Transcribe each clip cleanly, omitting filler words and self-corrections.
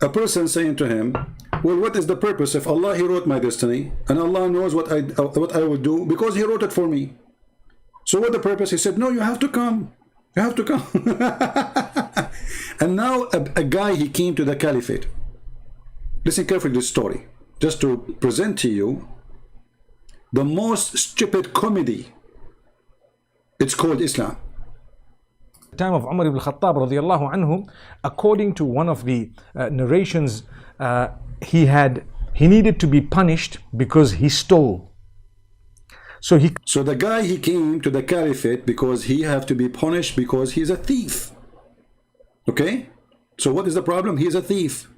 a person saying to him, well, what is the purpose if Allah, he wrote my destiny, and Allah knows what I will do because he wrote it for me. So what the purpose? He said, no, you have to come. You have to come. And now a guy, he came to the caliphate. Listen carefully to this story, just to present to you the most stupid comedy. It's called Islam. The time of Umar ibn Khattab radiallahu anhu, according to one of the narrations, he needed to be punished because he stole. So the guy, he came to the caliphate because he have to be punished because he's a thief. Okay? So what is the problem? He's a thief.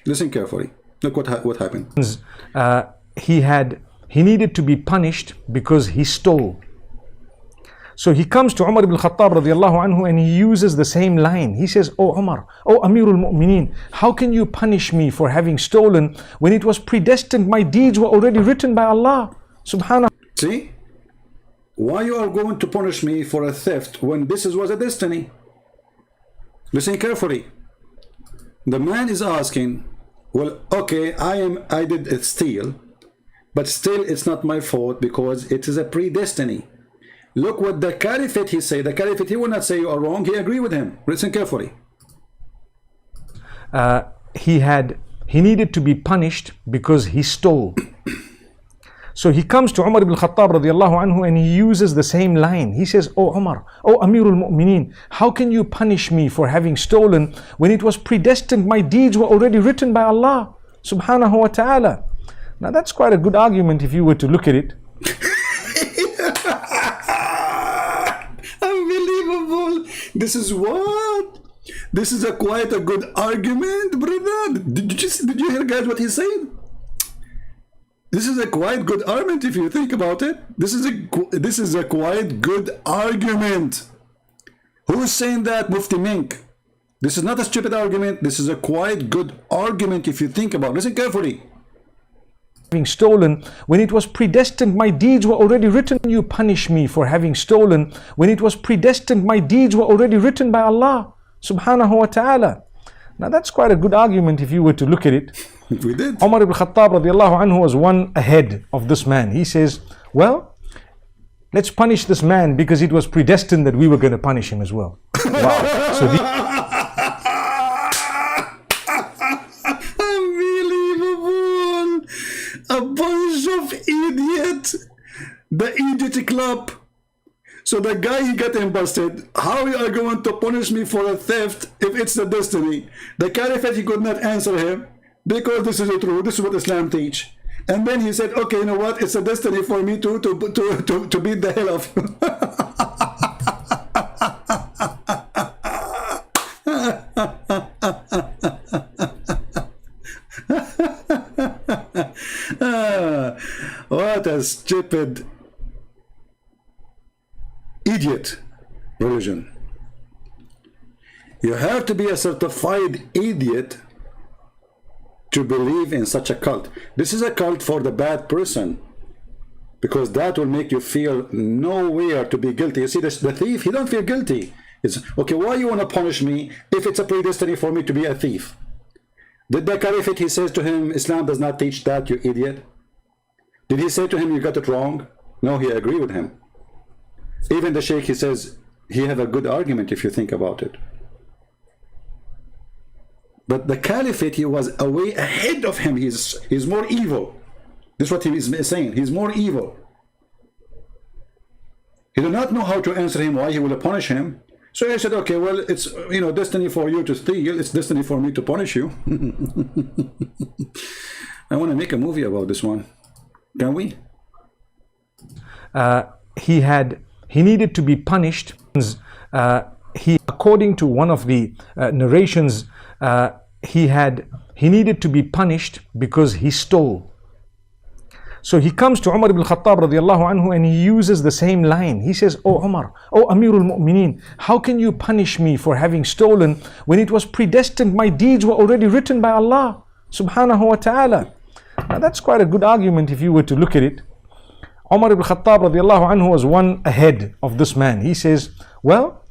Listen carefully. Look what happened. He needed to be punished because he stole. So he comes to Umar ibn Khattab radiallahu anhu and he uses the same line. He says, "Oh Umar, oh Amirul Mu'mineen, how can you punish me for having stolen when it was predestined? My deeds were already written by Allah subhanahu." See? Why you are going to punish me for a theft when this was a destiny? Listen carefully. The man is asking, well, okay, I did steal, but still it's not my fault because it is a predestiny. Look what the caliphate he say. The caliphate, he will not say you are wrong. He agree with him. Listen carefully. He needed to be punished because he stole. So he comes to Umar ibn Khattab radiallahu anhu and he uses the same line. He says, "Oh Umar, oh Amirul Mu'mineen, how can you punish me for having stolen when it was predestined? My deeds were already written by Allah subhanahu wa ta'ala." Now that's quite a good argument if you were to look at it. Unbelievable. This is what? This is quite a good argument, brother. Did you hear, guys, what he said? This is a quite good argument if you think about it. This is a quite good argument. Who's saying that? Mufti Mink. This is not a stupid argument. This is a quite good argument if you think about it. Listen carefully. Having stolen when it was predestined, my deeds were already written. You punish me for having stolen when it was predestined, my deeds were already written by Allah subhanahu wa ta'ala. Now that's quite a good argument if you were to look at it. We did. Umar ibn Khattab radiallahu anhu was one ahead of this man. He says, well, let's punish this man because it was predestined that we were going to punish him as well. Wow. So unbelievable. A bunch of idiots. The idiot club. So the guy, he got him busted. How you are going to punish me for a theft if it's the destiny? The caliphate, he could not answer him because this is the truth. This is what Islam teach. And then he said, okay, you know what? It's a destiny for me to beat the hell of you. What a stupid idiot religion. You have to be a certified idiot to believe in such a cult. This is a cult for the bad person, because that will make you feel nowhere to be guilty. You see, the thief, he don't feel guilty. It's okay, why you want to punish me if it's a predestiny for me to be a thief? Did the caliphate, he says to him, Islam does not teach that, you idiot? Did he say to him, you got it wrong? No, he agreed with him. Even the sheikh, he says, he have a good argument if you think about it. But the caliphate, he was way ahead of him. He's more evil. This is what he is saying. He's more evil. He did not know how to answer him, why he will punish him. So he said, okay, well, it's, you know, destiny for you to steal. It's destiny for me to punish you. I want to make a movie about this one. Can we? He needed to be punished. According to one of the narrations, he needed to be punished because he stole. So he comes to Umar ibn Khattab radiallahu anhu and he uses the same line. He says, "Oh Umar, oh Amirul Mu'mineen, how can you punish me for having stolen when it was predestined? My deeds were already written by Allah subhanahu wa ta'ala." Now that's quite a good argument if you were to look at it. Umar ibn Khattab radiallahu anhu was one ahead of this man. He says, well,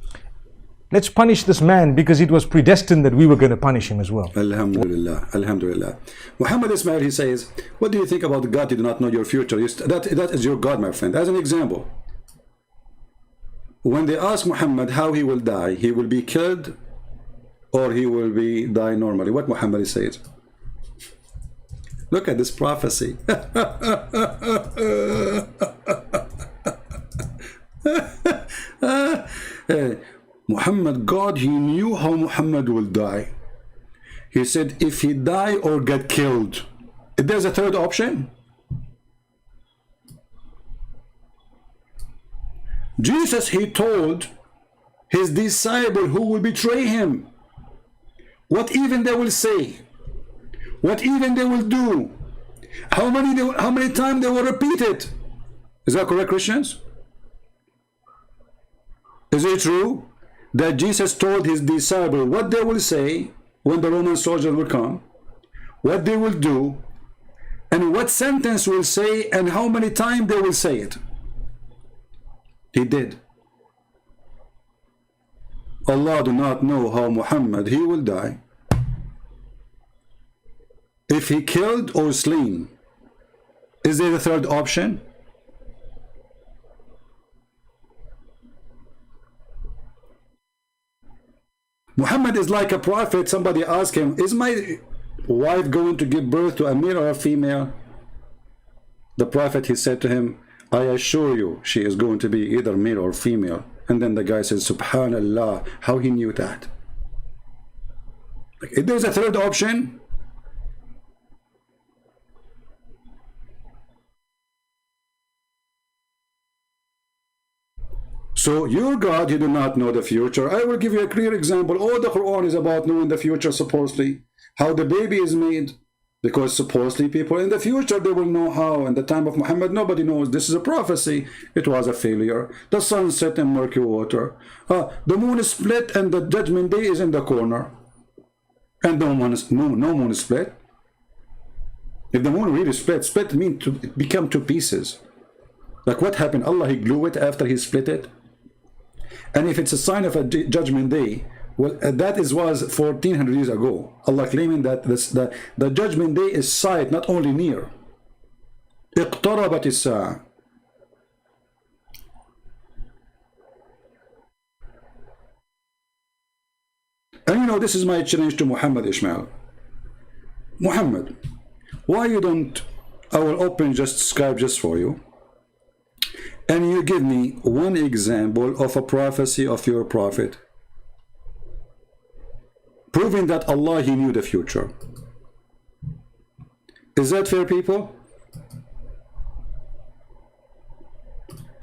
let's punish this man because it was predestined that we were going to punish him as well. Alhamdulillah, Alhamdulillah. Muhammad Ismail, he says, what do you think about God? You do not know your future. That is your God, my friend. As an example, when they ask Muhammad how he will die, he will be killed or he will die normally. What Muhammad says? Look at this prophecy. Muhammad, God, he knew how Muhammad will die. He said, if he die or get killed, if there's a third option. Jesus, he told his disciple who will betray him, what even they will say, what even they will do, how many times they will repeat it. Is that correct, Christians? Is it true that Jesus told his disciple what they will say when the Roman soldiers will come, what they will do, and what sentence will say, and how many times they will say it? He did. Allah do not know how Muhammad, he will die. If he killed or slain, is there a third option? Muhammad is like a prophet. Somebody asked him, is my wife going to give birth to a male or a female? The prophet, he said to him, I assure you she is going to be either male or female. And then the guy says, Subhanallah, how he knew that? If there's a third option, so your God, you do not know the future. I will give you a clear example. All the Quran is about knowing the future, supposedly. How the baby is made. Because supposedly people in the future, they will know how. In the time of Muhammad, nobody knows. This is a prophecy. It was a failure. The sun set in murky water. The moon is split and the judgment day is in the corner. And no moon is split. If the moon really split means to become two pieces. Like what happened? Allah, he glue it after he split it. And if it's a sign of a judgment day, well, that was 1400 years ago. Allah claiming that the judgment day is sight, not only near. اقتربت الساعة. And you know, this is my challenge to Muhammad Ishmael. Muhammad, why you don't, I will open just Skype just for you. And you give me one example of a prophecy of your prophet, proving that Allah, he knew the future. Is that fair, people?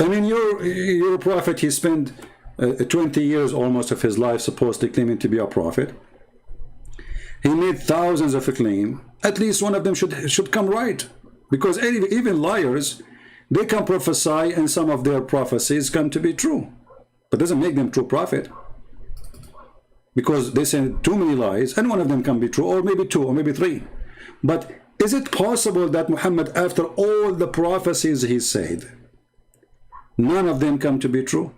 I mean, your prophet, he spent 20 years almost of his life supposedly claiming to be a prophet. He made thousands of claims. At least one of them should come right. Because even liars, they can prophesy and some of their prophecies come to be true. But doesn't make them true prophet. Because they say too many lies and one of them can be true, or maybe two, or maybe three. But is it possible that Muhammad, after all the prophecies he said, none of them come to be true?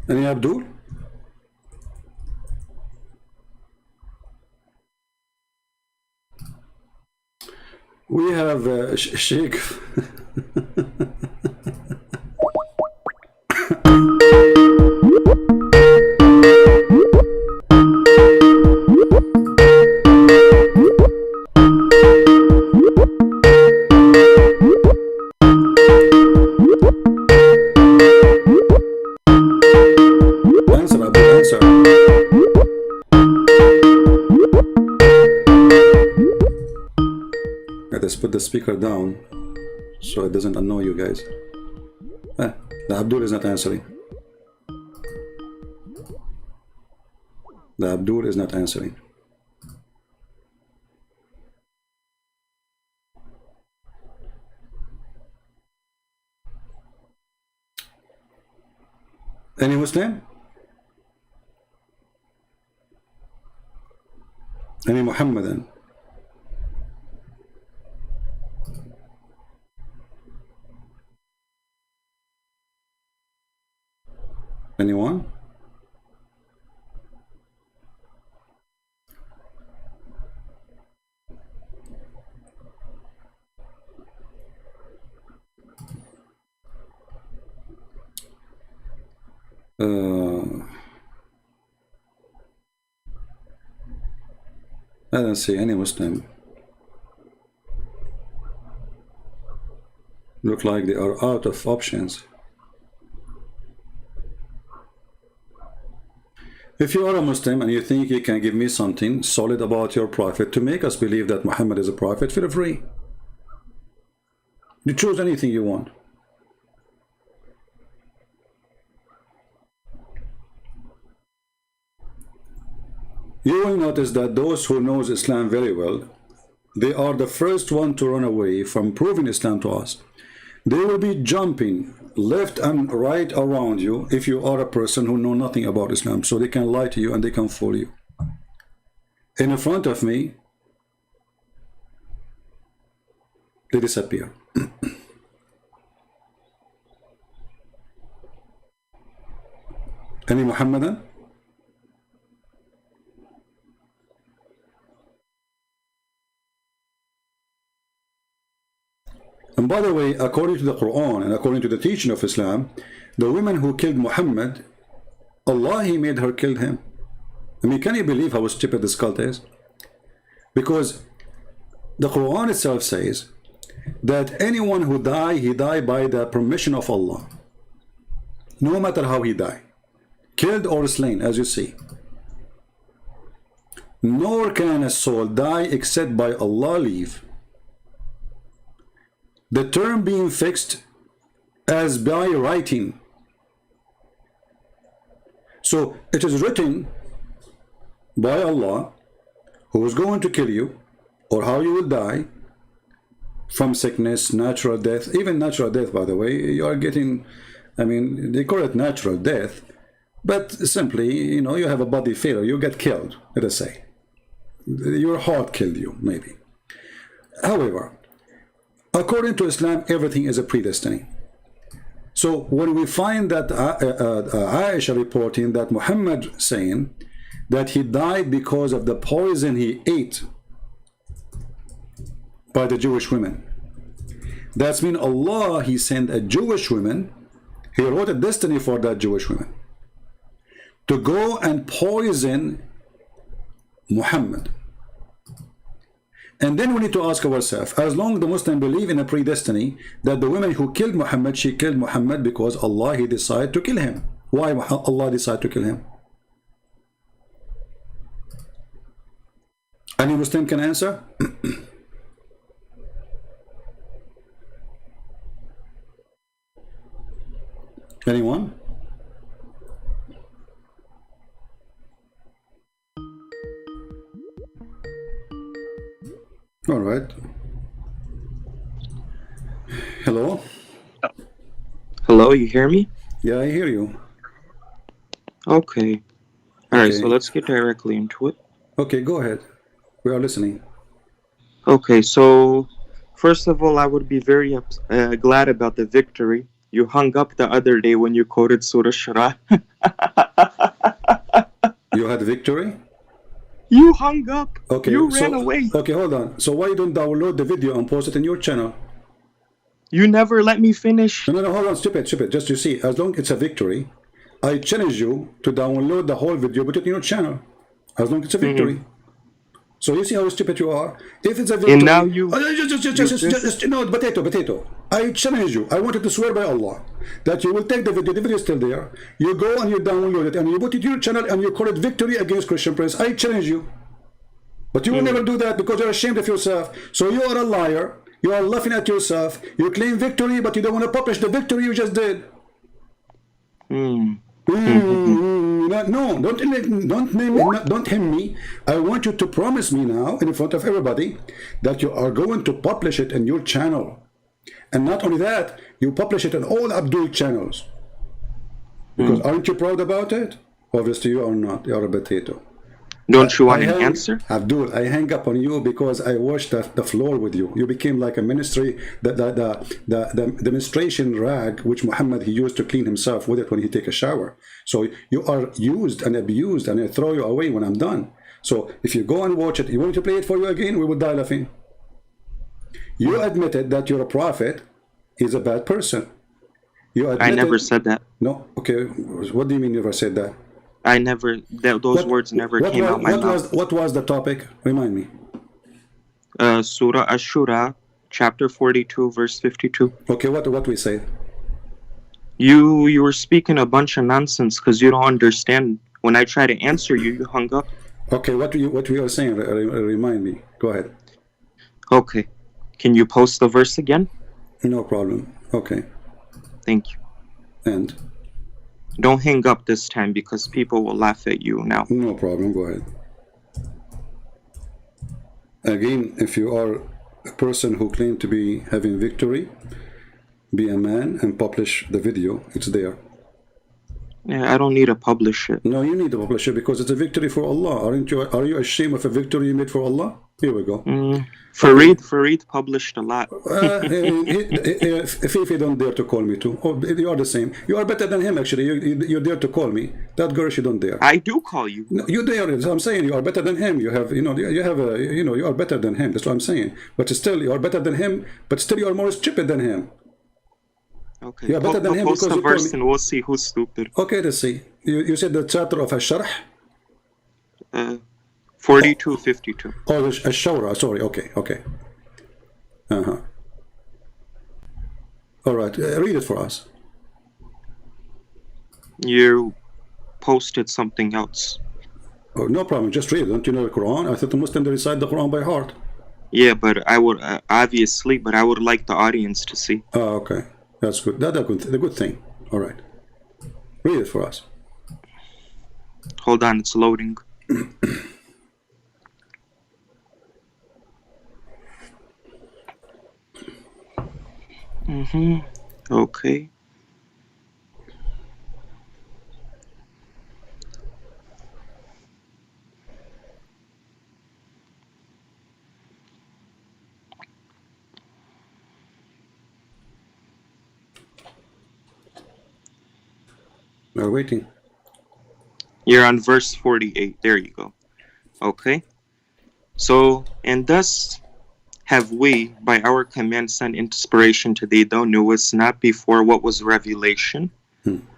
Any Abdul? We have Sheikh. Let's put this speaker down so it doesn't annoy you guys. The Abdul is not answering. The Abdul is not answering. Any Muslim? Any Muhammadan? Anyone? I don't see any Muslim. Look like they are out of options. If you are a Muslim and you think you can give me something solid about your prophet to make us believe that Muhammad is a prophet, feel free. You choose anything you want. You will notice that those who knows Islam very well, they are the first one to run away from proving Islam to us. They will be jumping left and right around you if you are a person who know nothing about Islam, so they can lie to you and they can fool you. In front of me, they disappear. Any Muhammadan? And by the way, according to the Quran and according to the teaching of Islam, the woman who killed Muhammad, Allah, He made her kill him. I mean, can you believe how stupid this cult is? Because the Quran itself says that anyone who die, he die by the permission of Allah. No matter how he die, killed or slain, as you see. Nor can a soul die except by Allah leave. The term being fixed as by writing. So it is written by Allah who is going to kill you or how you will die from sickness, natural death. Even natural death, by the way, you are getting, I mean, they call it natural death, but simply, you know, you have a body failure, you get killed, let us say. Your heart killed you, maybe. However, according to Islam, everything is a predestiny. So when we find that Aisha reporting that Muhammad saying that he died because of the poison he ate by the Jewish women, that's mean Allah, He sent a Jewish woman, He wrote a destiny for that Jewish woman to go and poison Muhammad. And then we need to ask ourselves, as long as the Muslim believe in a predestiny, that the woman who killed Muhammad, she killed Muhammad because Allah, He decided to kill him. Why Allah decided to kill him? Any Muslim can answer? Anyone? All right. Hello? Hello, you hear me? Yeah, I hear you. Okay. All right, Okay. so let's get directly into it. Okay, go ahead. We are listening. Okay, so first of all, I would be very glad about the victory. You hung up the other day when you quoted Surah Shura. You had victory? You hung up. Okay. You ran away. Okay, hold on. So why you don't download the video and post it in your channel? You never let me finish. No, hold on, stupid. Just you see, as long as it's a victory, I challenge you to download the whole video, put it in your channel. As long as it's a victory. So you see how stupid you are? If it's a victory... And now you... Just no, potato. I challenge you. I wanted to swear by Allah that you will take the video is still there. You go and you download it and you put it in your channel and you call it victory against Christian Prince. I challenge you. But you will never do that because you're ashamed of yourself. So you are a liar You are laughing at yourself. You claim victory, but you don't want to publish the victory you just did. No, don't him me. I want you to promise me now in front of everybody that you are going to publish it in your channel. And not only that, you publish it on all Abdul channels. Because aren't you proud about it? Obviously you are not. You are a potato. Don't you want an answer? Abdul, I hang up on you because I washed the floor with you. You became like a ministry, the demonstration rag which Muhammad he used to clean himself with it when he take a shower. So you are used and abused, and I throw you away when I'm done. So if you go and watch it, you want me to play it for you again? We would die laughing. You admitted that you're a prophet is a bad person. You admitted, I never said that. No? Okay. What do you mean you never said that? I never, those words never came out my mouth. What was the topic? Remind me. Surah Ash-Shura, chapter 42, verse 52. Okay, what we say? You were speaking a bunch of nonsense because you don't understand. When I try to answer you, you hung up. Okay, what we are saying, remind me. Go ahead. Okay. Can you post the verse again? No problem. Okay. Thank you. And? Don't hang up this time because people will laugh at you now. No problem. Go ahead. Again, if you are a person who claims to be having victory, be a man and publish the video. It's there. Yeah, I don't need to publish it. No, you need to publish it because it's a victory for Allah. Aren't you? Are you ashamed of a victory you made for Allah? Here we go. Farid published a lot. If you don't dare to call me too, you are the same. You are better than him actually. You dare to call me. That girl, she don't dare. I do call you. No, you dare. I'm saying you are better than him. You have, you are better than him. That's what I'm saying. But still, you are better than him. But still, you are more stupid than him. Okay. You are better than him post because the you call verse me. and we'll see who's stupid. Okay, let's see. You said the chapter of Ash-Sharh. 42:52. Oh, Ash-Shura. Sorry. Okay. All right. Read it for us. You posted something else. Oh, no problem. Just read it. Don't you know the Quran? I thought the Muslims recite the Quran by heart. Yeah, but I would obviously, but I would like the audience to see. Oh, okay. That's good. That's a good thing. All right. Read it for us. Hold on, it's loading. Okay. We're waiting. You're on verse 48. There you go. Okay. So, and thus have we, by our command, sent inspiration to thee, thou knewest not before what was revelation.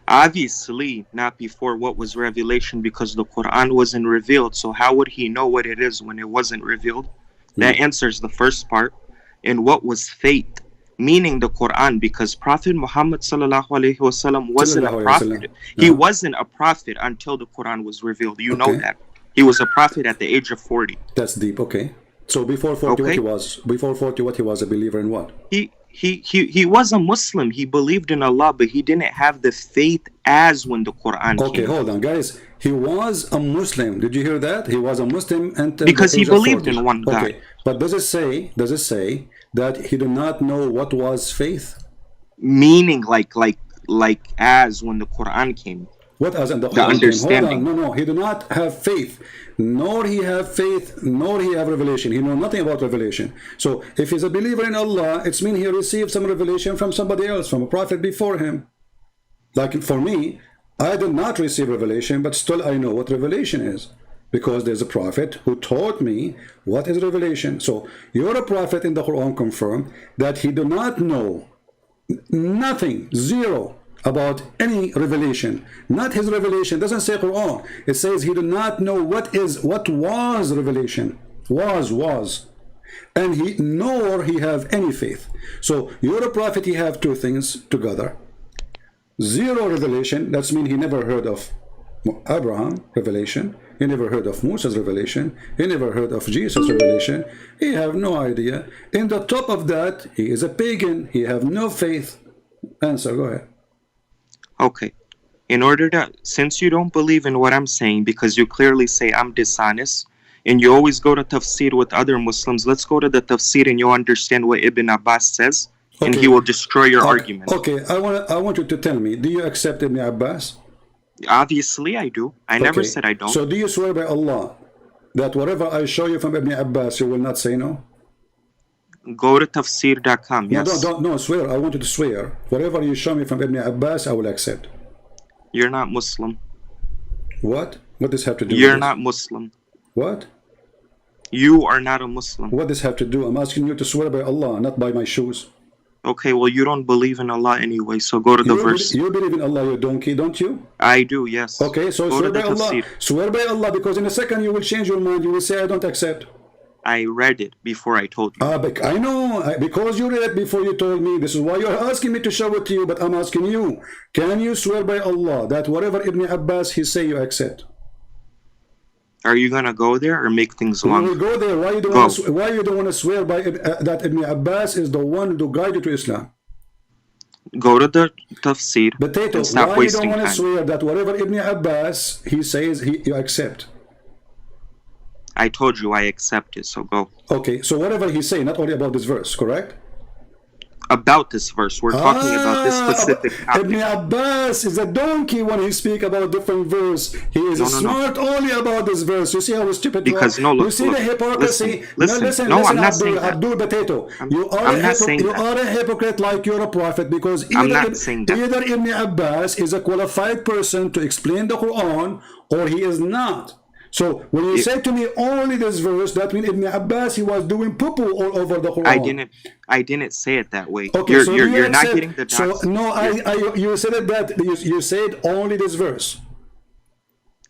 Obviously, not before what was revelation, because the Quran wasn't revealed. So how would he know what it is when it wasn't revealed? That answers the first part. And what was faith? Meaning the Quran, because Prophet Muhammad sallallahu alaihi wasallam wasn't a prophet. He wasn't a prophet until the Quran was revealed. You know that. He was a prophet at the age of 40. That's deep. Okay. So before 40, what he was? Before 40, what he was? A believer in what? He was a Muslim. He believed in Allah, but he didn't have the faith as when the Quran came. Okay, hold on, guys. He was a Muslim. Did you hear that? He was a Muslim until because he believed 40. in one God. Okay, but does it say that he did not know what was faith? Meaning, like as when the Quran came. What as in the understanding? Hold on. No, he did not have faith, nor he have faith, nor he have revelation. He know nothing about revelation. So if he's a believer in Allah, it's mean he received some revelation from somebody else, from a prophet before him. Like for me, I did not receive revelation, but still I know what revelation is, because there's a prophet who taught me what is revelation. So you're a prophet in the Quran confirmed that he do not know nothing, zero, about any revelation. Not his revelation. It doesn't say Quran. It says he did not know what was revelation. Was. And nor he have any faith. So you're a prophet, he have two things together. Zero revelation, that's mean he never heard of Abraham revelation. He never heard of Moses revelation. He never heard of Jesus revelation. He have no idea. In the top of that, he is a pagan. He have no faith. Answer, go ahead. Okay. In order to, since you don't believe in what I'm saying, because you clearly say I'm dishonest, and you always go to tafsir with other Muslims, let's go to the tafsir and you'll understand what Ibn Abbas says, and he will destroy your argument. Okay, I want you to tell me, do you accept Ibn Abbas? Obviously, I do. I never said I don't. So do you swear by Allah that whatever I show you from Ibn Abbas, you will not say no? Go to tafsir.com, yes. No, swear. I want you to swear. Whatever you show me from Ibn Abbas, I will accept. You're not Muslim. What? What does this have to do You're with not Muslim. What? You are not a Muslim. What does this have to do? I'm asking you to swear by Allah, not by my shoes. Okay, well, you don't believe in Allah anyway, so go to the verse. You believe in Allah, you donkey, don't you? I do, yes. Okay, so go swear to by Allah. tafsir. Swear by Allah, because in a second you will change your mind. You will say, I don't accept. I read it before I told you. But I know, because you read it before you told me. This is why you're asking me to show it to you, but I'm asking you. Can you swear by Allah that whatever Ibn Abbas he say you accept? Are you going to go there or make things We long? will go there. Why you don't want to swear by that Ibn Abbas is the one who guided you to Islam? Go to the tafsir Potato, and stop why you wasting don't want to time. swear that whatever Ibn Abbas he says you accept? I told you I accept it, so go. Okay, so whatever he say, not only about this verse, correct? About this verse, we're talking about this specific topic. Ibn Abbas is a donkey when he speak about different verse. He is smart only about this verse. You see how stupid because you are? look, you see the hypocrisy? Listen, I'm not saying that. Abdul Potato. You are a hypocrite like you're a prophet, because either Ibn Abbas is a qualified person to explain the Quran or he is not. So when you say to me only this verse, that means Ibn Abbas he was doing poo-poo all over the Quran. I didn't say it that way. Okay, you're not getting the dots. So no, you said it that you said only this verse.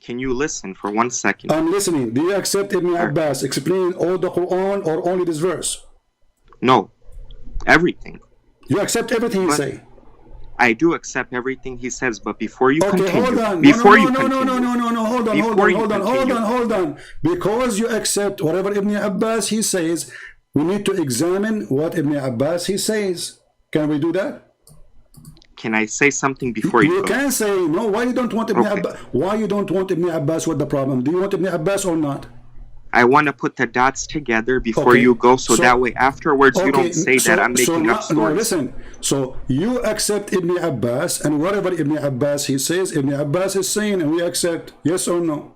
Can you listen for 1 second? I'm listening. Do you accept Ibn Abbas explaining all the Quran or only this verse? No, everything. You accept everything he say. I do accept everything he says, but before you continue, hold on. Hold on. Because you accept whatever Ibn Abbas he says, we need to examine what Ibn Abbas he says. Can we do that? Can I say something before you go? Can say no. Why you don't want Ibn Abbas? Why you don't want Ibn Abbas? What the problem? Do you want Ibn Abbas or not? I want to put the dots together before you go, so that way afterwards you don't say that I'm making up stories. No, listen. So you accept Ibn Abbas, and whatever Ibn Abbas he says, Ibn Abbas is saying, and we accept. Yes or no?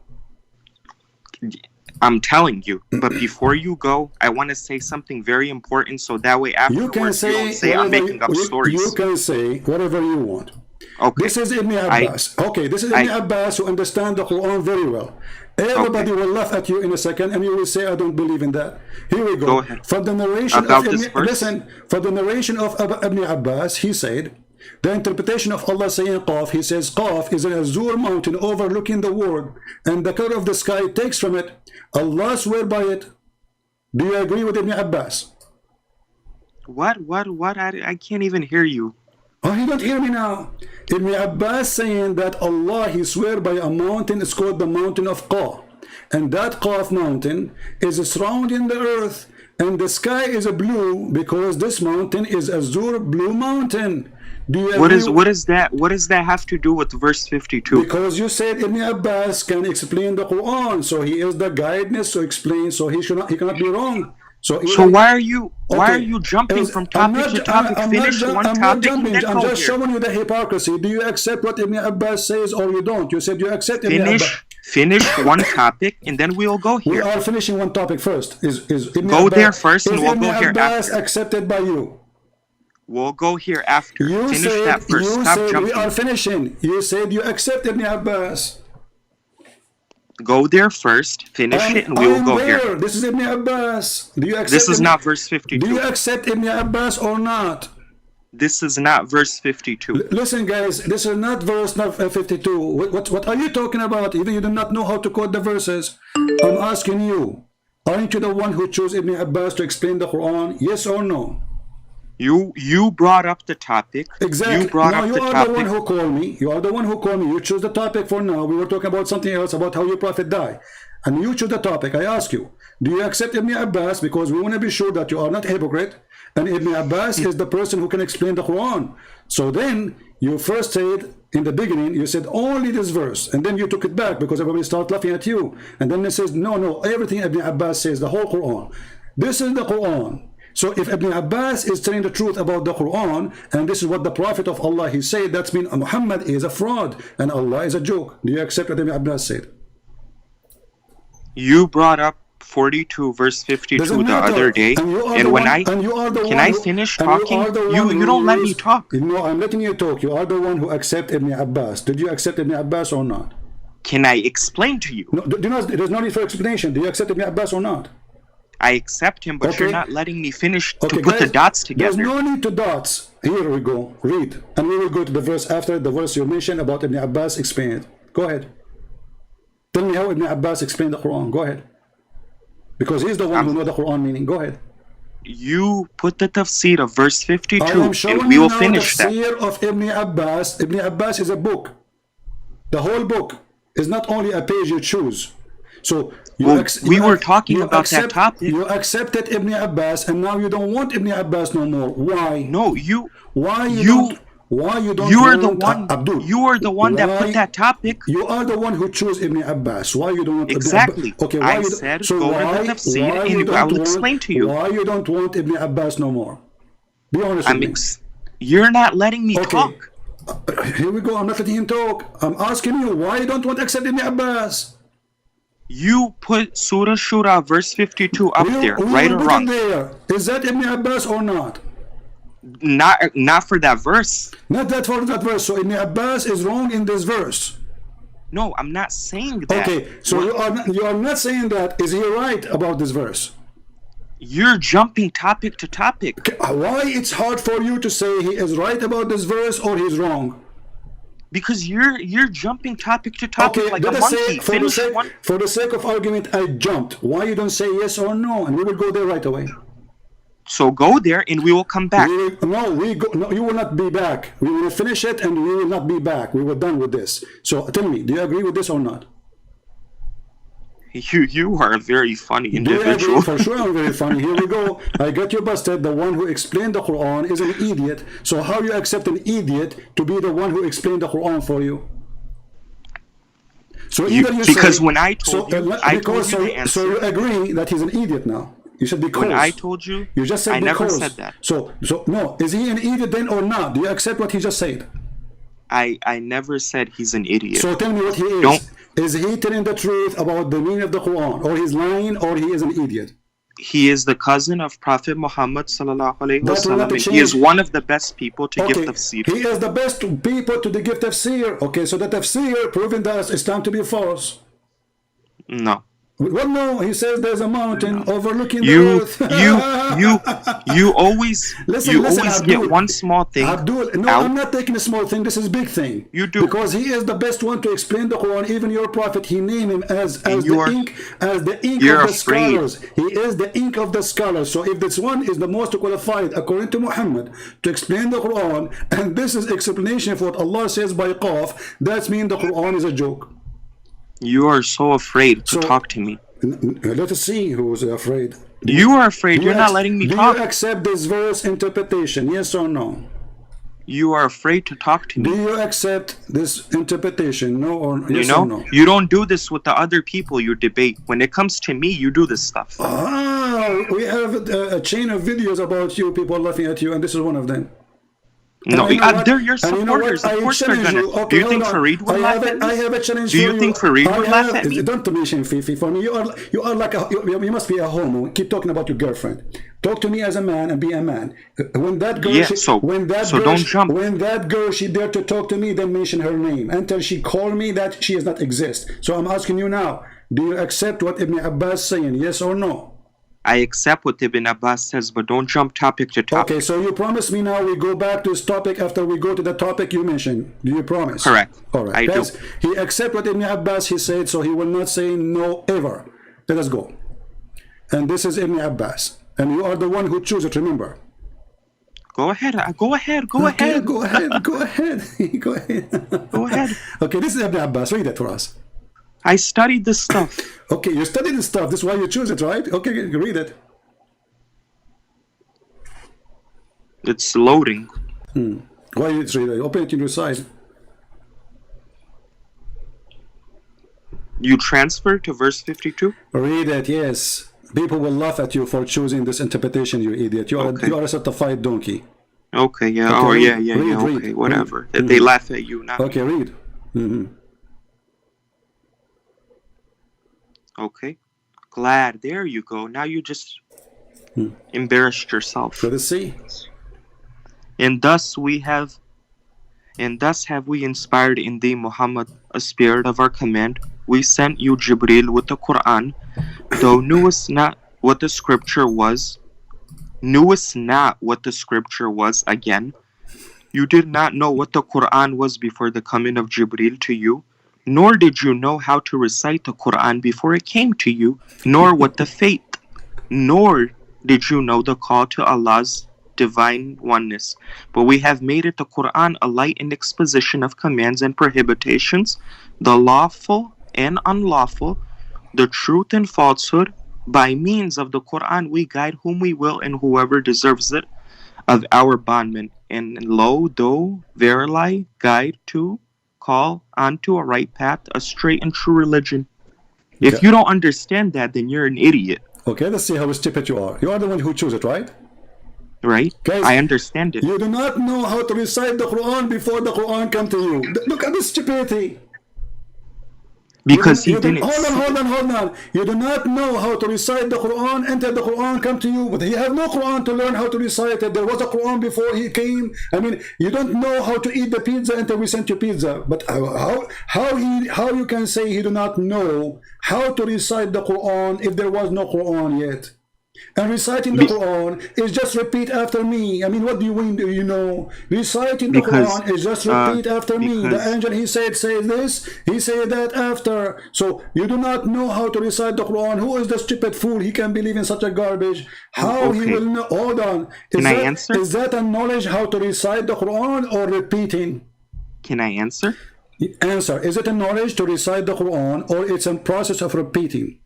I'm telling you, but before you go, I want to say something very important, so that way afterwards you don't say I'm making up stories. You can say whatever you want. Okay. This is Ibn Abbas. This is Ibn Abbas who understands the Quran very well. Everybody will laugh at you in a second, and you will say, I don't believe in that. Here we go. Go ahead. For the narration for the narration of Ibn Abbas, he said, the interpretation of Allah saying Qaf, he says Qaf is an azure mountain overlooking the world, and the color of the sky takes from it. Allah swear by it. Do you agree with Ibn Abbas? What? I can't even hear you. Oh, you don't hear me now. Ibn Abbas saying that Allah he swear by a mountain. It's called the mountain of Qaf, and that Qaf mountain is surrounding the earth, and the sky is a blue because this mountain is azure blue mountain. Do you agree? What is that? What does that have to do with verse 52? Because you said Ibn Abbas can explain the Quran, so he is the guidance to explain, so he cannot be wrong. So why are you jumping from topic to topic? Finish one topic and then I'm just showing you the hypocrisy. Do you accept what Ibn Abbas says or you don't? You said you accept Ibn Abbas. Finish one topic and then we'll go here. We are finishing one topic first. Is Ibn go Abbas, there first and we'll go here Abbas after. Accepted by you? We'll go here after. Finish that first. You Stop said jumping. we are finishing. You said you accept Ibn Abbas. Go there first, finish it, and we will go here. This is Ibn Abbas. Do you accept? This is not verse 52. Do you accept Ibn Abbas or not? This is not verse 52. Listen, guys, this is not verse 52. What are you talking about? Even you do not know how to quote the verses. I'm asking you, aren't you the one who chose Ibn Abbas to explain the Quran? Yes or no? You brought up the topic. Exactly. You brought no, up you the are topic. the one who called me. You are the one who called me. You choose the topic for now. We were talking about something else, about how your prophet died. And you choose the topic. I ask you, do you accept Ibn Abbas? Because we want to be sure that you are not a hypocrite. And Ibn Abbas is the person who can explain the Quran. So then you first said in the beginning, you said only this verse. And then you took it back because everybody started laughing at you. And then it says, no, everything Ibn Abbas says, the whole Quran. This is the Quran. So if Ibn Abbas is telling the truth about the Quran, and this is what the Prophet of Allah he said, that means Muhammad is a fraud and Allah is a joke. Do you accept what Ibn Abbas said? You brought up 42 verse 52 the other day, and when can I finish talking? You don't let me talk. No, I'm letting you talk. You are the one who accept Ibn Abbas. Did you accept Ibn Abbas or not? Can I explain to you? No, there's no need for explanation. Do you accept Ibn Abbas or not? I accept him, but you're not letting me finish to put guys, the dots together. There's no need to dots. Here we go. Read. And we will go to the verse after the verse you mentioned about Ibn Abbas. Explain it. Go ahead. Tell me how Ibn Abbas explained the Quran. Go ahead. Because he's the one who knows the Quran meaning. Go ahead. You put the tafsir of verse 52, and we will finish that. The tafsir of Ibn Abbas. Ibn Abbas is a book. The whole book is not only a page you choose. So we were talking about that topic. You accepted Ibn Abbas, and now you don't want Ibn Abbas no more. Why? No, you. Why you don't? You are the one. Abdul, you are the one that put that topic. You are the one who chose Ibn Abbas. Why you don't want exactly? Okay, I said go to the tafsir, and I will explain to you why you don't want Ibn Abbas no more. Be honest with me. You're not letting me talk. Here we go. I'm not letting him talk. I'm asking you why you don't want to accept Ibn Abbas. You put Surah Shura verse 52 up there, right or wrong? There. Is that Ibn Abbas or not? Not for that verse. Not that for that verse. So Ibn Abbas is wrong in this verse. No, I'm not saying that. Okay, so you are not saying that. Is he right about this verse? You're jumping topic to topic. Okay, why it's hard for you to say he is right about this verse or he's wrong? Because you're jumping topic to topic like a monkey. For the sake of argument, I jumped. Why you don't say yes or no, and we will go there right away. So go there, and we will come back. No, you will not be back. We will finish it, and we will not be back. We were done with this. So tell me, do you agree with this or not? You are a very funny individual. For sure I'm very funny. Here we go. I got you busted. The one who explained the Quran is an idiot. So how you accept an idiot to be the one who explained the Quran for you? So because when I told you, I told you the answer. So you agree that he's an idiot now? You said because. When I told you, you just said I because. never said that. So no, is he an idiot then or not? Do you accept what he just said? I never said he's an idiot. So tell me what he is. Is he telling the truth about the meaning of the Quran, or he's lying, or he is an idiot? He is the cousin of Prophet Muhammad sallallahu alaihi wasallam, and he is one of the best people to give tafsir. He is the best people to give tafsir. Okay, so the tafsir proving that Islam to be false. No. Well, no, he says there's a mountain overlooking the earth. you always Abdul, get one small thing. Abdul, no, I'm not taking a small thing. This is a big thing. You do, because he is the best one to explain the Quran. Even your prophet, he named him as the ink of the scholars. He is the ink of the scholars. So if this one is the most qualified, according to Muhammad, to explain the Quran, and this is explanation for what Allah says by Qaf, that means the Quran is a joke. You are so afraid to talk to me. Let us see who's afraid. You are afraid. You're not letting me talk. Do you accept this verse interpretation? Yes or no? You are afraid to talk to me. Do you accept this interpretation? No or yes or no? You don't do this with the other people you debate. When it comes to me, you do this stuff. We have a chain of videos about you, people laughing at you, and this is one of them. No, they're your supporters. Of course they're gonna. Okay, do you think Fareed would laugh at me? I have a challenge for you. Do you think Fareed would laugh at me? Don't mention Fifi for me. You are like you must be a homo. Keep talking about your girlfriend. Talk to me as a man and be a man. When that girl, when that girl she dared to talk to me, then mention her name until she called me that she does not exist. So I'm asking you now: do you accept what Ibn Abbas saying? Yes or no? I accept what Ibn Abbas says, but don't jump topic to topic. Okay, so you promise me now we go back to this topic after we go to the topic you mentioned. Do you promise? Correct. All right. I do. He accepts what Ibn Abbas he said, so he will not say no ever. Let us go. And this is Ibn Abbas. And you are the one who chose it, remember. Go ahead. Go ahead. Go Okay, ahead. go ahead. Go ahead. Go ahead. Go ahead. Okay, this is Ibn Abbas. Read it for us. I studied this stuff. Okay, you studied this stuff. This is why you choose it, right? Okay, read it. It's loading. Why you read it? Open it in your side. You transfer to verse 52? Read it, yes. People will laugh at you for choosing this interpretation, you idiot. You are a certified donkey. Okay, yeah. Okay, Oh, read, yeah, yeah, read, yeah. read, Okay, read. whatever. They laugh at you, not Okay, me. read. Okay. Glad. There you go. Now you just embarrassed yourself. Let us see. And thus have we inspired in thee, Muhammad, a spirit of our command. We sent you Jibreel with the Quran, thou knewest not what the scripture was. Again. You did not know what the Quran was before the coming of Jibreel to you, nor did you know how to recite the Quran before it came to you, nor what the faith, nor did you know the call to Allah's divine oneness. But we have made it the Quran a light and exposition of commands and prohibitions, the lawful and unlawful, the truth and falsehood. By means of the Quran we guide whom we will and whoever deserves it of our bondmen. And lo, though verily guide to call onto a right path, a straight and true religion. If you don't understand that, then you're an idiot. Okay, let's see how stupid you are. You are the one who chose it, right? Right? Guys, I understand it. You do not know how to recite the Quran before the Quran come to you. Look at this stupidity. Because he didn't. Hold on. You do not know how to recite the Quran until the Quran come to you. But he have no Quran to learn how to recite it. There was a Quran before he came. I mean, you don't know how to eat the pizza until we sent you pizza. But how you can say he do not know how to recite the Quran if there was no Quran yet? And reciting the Quran is just repeat after me. I mean, what do you mean? Do you know? Reciting the Quran is just repeat after me. The angel, he said, say this. He said that after. So you do not know how to recite the Quran. Who is the stupid fool? He can believe in such a garbage. How he will know? Hold on. Can I answer? Is that a knowledge how to recite the Quran or repeating? Can I answer? Answer. Is it a knowledge to recite the Quran or it's a process of repeating?